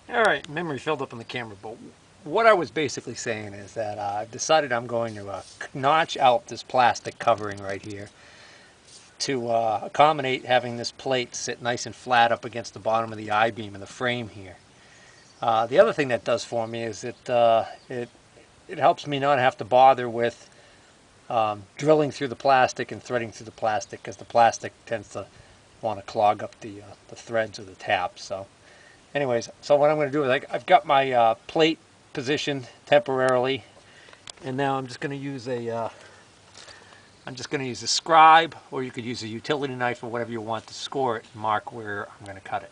All right, memory filled up on the camera, but what I was basically saying is that I've decided I'm going to notch out this plastic covering right here to accommodate having this plate sit nice and flat up against the bottom of the I-beam in the frame here. The other thing that does for me is it helps me not have to bother with drilling through the plastic and threading through the plastic, because the plastic tends to want to clog up the threads or the taps. So anyways, so what I'm going to do is I've got my plate positioned temporarily, and now I'm just going to use a scribe, or you could use a utility knife or whatever you want to score it and mark where I'm going to cut it.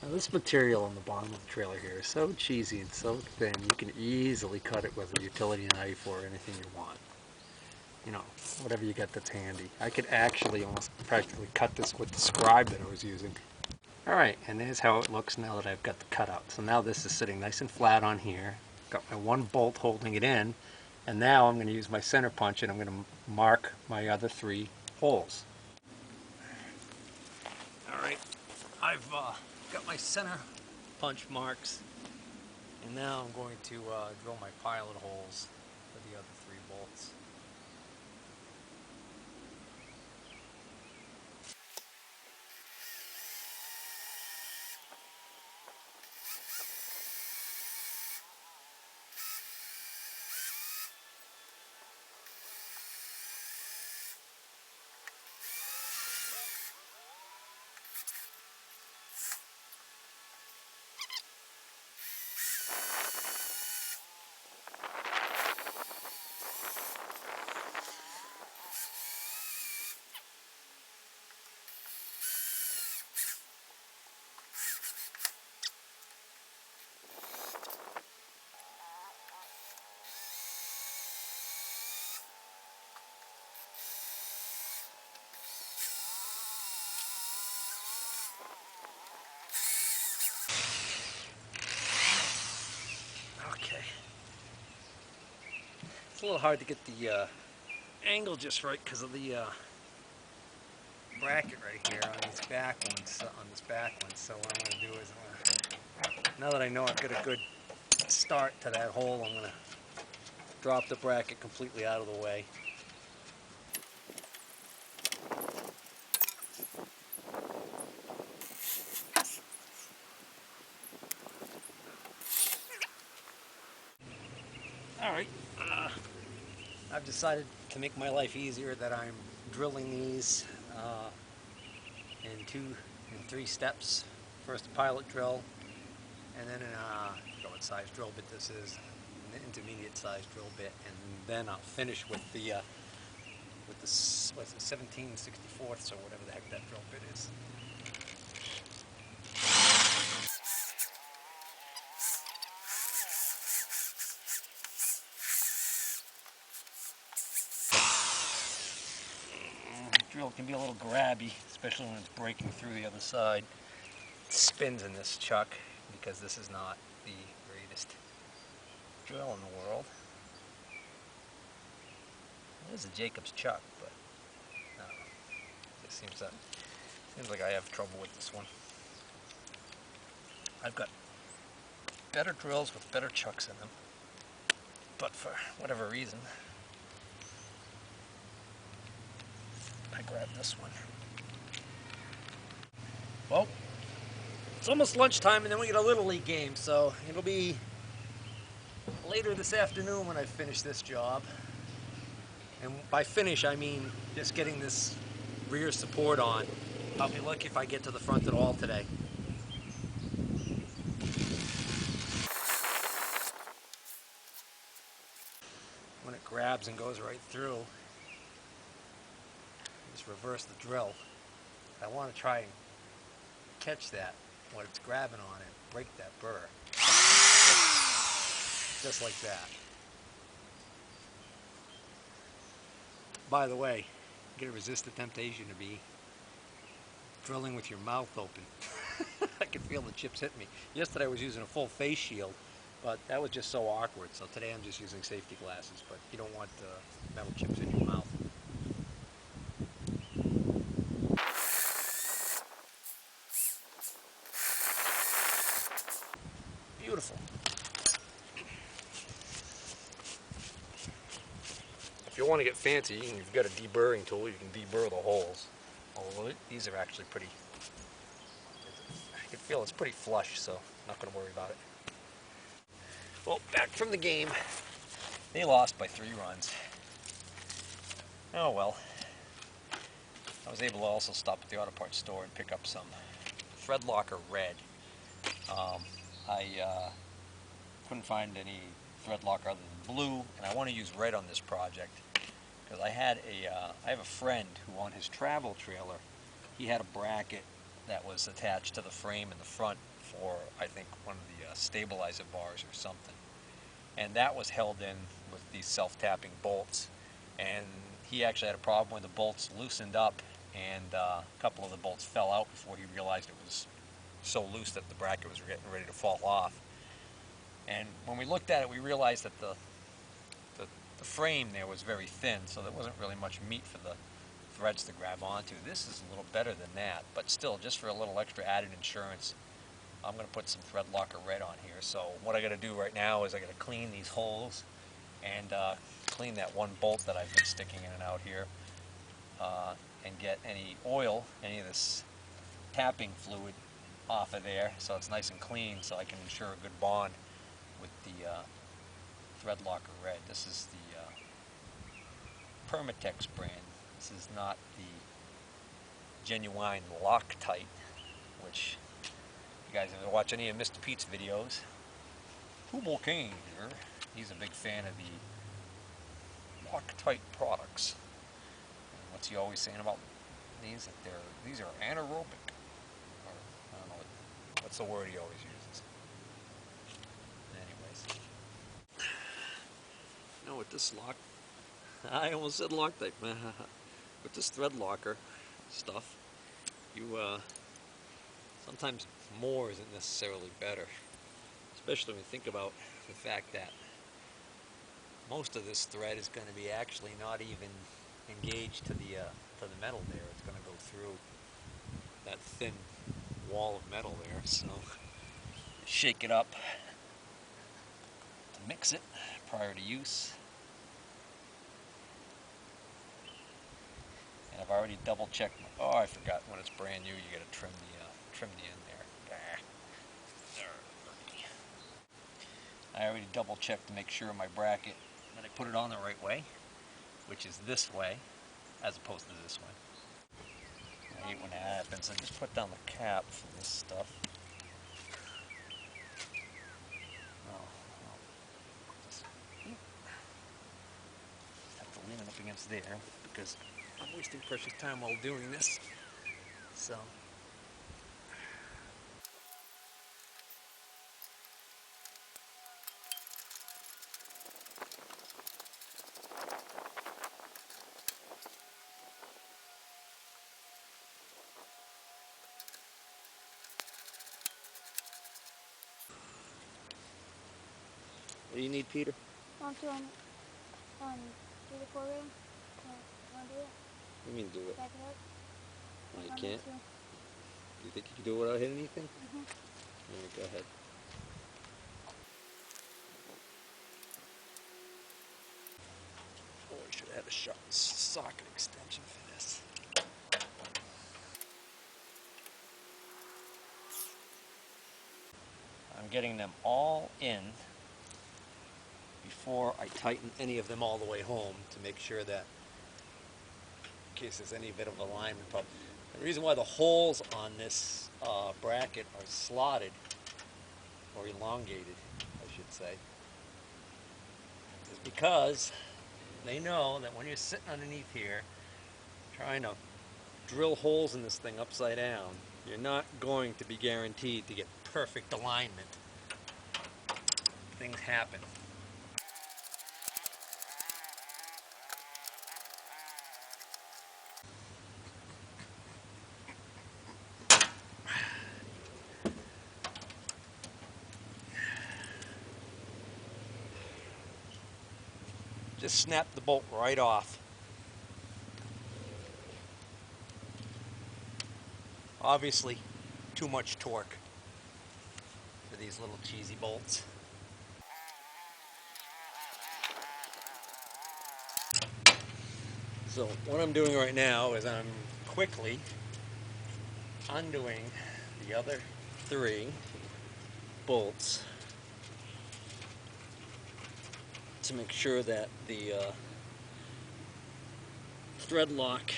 Now this material on the bottom of the trailer here is so cheesy and so thin, you can easily cut it with a utility knife or anything you want. You know, whatever you got that's handy. I could actually almost practically cut this with the scribe that I was using. Alright, and there's how it looks now that I've got the cutout. So now this is sitting nice and flat on here. Got my one bolt holding it in, and now I'm going to use my center punch and I'm going to mark my other 3 holes. Alright, I've got my center punch marks, and now I'm going to drill my pilot holes for the other 3 bolts. Okay. It's a little hard to get the angle just right because of the bracket right here on these back ones. So what I'm going to do is, now that I know I've got a good start to that hole, I'm going to drop the bracket completely out of the way. Alright, I've decided to make my life easier that I'm drilling these in 2 and 3 steps. First a pilot drill, and then I forgot what size drill bit this is, an intermediate size drill bit, and then I'll finish with the what's it, 17/64ths or whatever the heck that drill bit is. Drill can be a little grabby, especially when it's breaking through the other side. It spins in this chuck because this is not the greatest drill in the world. It is a Jacob's chuck, but it seems like I have trouble with this one. I've got better drills with better chucks in them, but for whatever reason, I grabbed this one. Well, it's almost lunchtime, and then we get a Little League game, so it'll be later this afternoon when I finish this job. And by finish, I mean just getting this rear support on. I'll be lucky if I get to the front at all today. When it grabs and goes right through, just reverse the drill. I want to try and catch that when it's grabbing on it, break that burr. Just like that. By the way, you gotta resist the temptation to be drilling with your mouth open. I can feel the chips hit me. Yesterday I was using a full face shield, but that was just so awkward. So today I'm just using safety glasses, but you don't want metal chips in your mouth. beautiful. If you want to get fancy, you've got a deburring tool. You can deburr the holes. Although these are actually pretty, I can feel it's pretty flush, so I'm not going to worry about it. Well, back from the game. They lost by 3 runs. Oh well. I was able to also stop at the auto parts store and pick up some Threadlocker Red. I couldn't find any Threadlocker other than blue, and I want to use red on this project because I have a friend who on his travel trailer, he had a bracket that was attached to the frame in the front for, I think, one of the stabilizer bars or something. And that was held in with these self-tapping bolts. And he actually had a problem where the bolts loosened up and a couple of the bolts fell out before he realized it was so loose that the bracket was getting ready to fall off. And when we looked at it, we realized that the frame there was very thin, so there wasn't really much meat for the threads to grab onto. This is a little better than that, but still, just for a little extra added insurance, I'm going to put some Threadlocker Red on here. So what I got to do right now is I got to clean these holes and clean that one bolt that I've been sticking in and out here, and get any oil, any of this tapping fluid off of there so it's nice and clean, so I can ensure a good bond with the Threadlocker Red. This is the Permatex brand. This is not the genuine Loctite, which, if you guys ever watch any of Mr. Pete's videos, Hubel King here, he's a big fan of the Loctite products. And what's he always saying about these? That these are anaerobic, or I don't know what's the word he always uses. Anyways, with this I almost said Loctite. With this Threadlocker stuff, you sometimes more isn't necessarily better, especially when you think about the fact that most of this thread is going to be actually not even engaged to the metal there. It's going to go through that thin wall of metal there. So shake it up to mix it prior to use. And I've already double checked. Oh, I forgot, when it's brand new, you got to trim the end there. I already double checked to make sure my bracket that I put it on the right way, which is this way, as opposed to this way. I hate when that happens. I just put down the cap for this stuff. Just have to lean it up against there because I'm wasting precious time while doing this. So. What do you need, Peter? Want to do the four-wheel? Want to do it? What do you mean do it? Back it up? No, you can't. Do you think you can do it without hitting anything? Mm-hmm. All right, go ahead. Oh, I should have had a socket extension for this. I'm getting them all in before I tighten any of them all the way home to make sure that, in case there's any bit of alignment problem. The reason why the holes on this bracket are slotted, or elongated, I should say, is because they know that when you're sitting underneath here trying to drill holes in this thing upside down, you're not going to be guaranteed to get perfect alignment. Things happen. Just snap the bolt right off. Obviously, too much torque. for these little cheesy bolts. So what I'm doing right now is I'm quickly undoing the other 3 bolts to make sure that the thread lock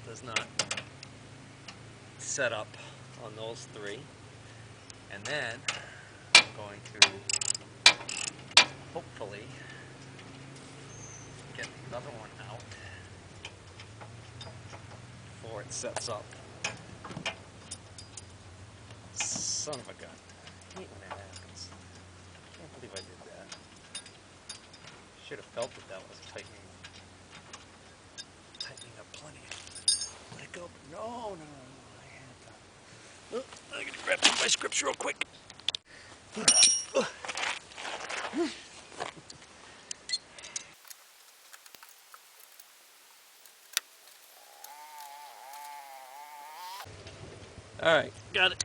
does not set up on those 3. And then I'm going to hopefully get the other one out before it sets up. Son of a gun. I hate when that happens. Can't believe I did that. Should have felt that that was tightening up plenty. Let it go. No. I had to. Oh, I gotta grab my scripts real quick. All right, got it.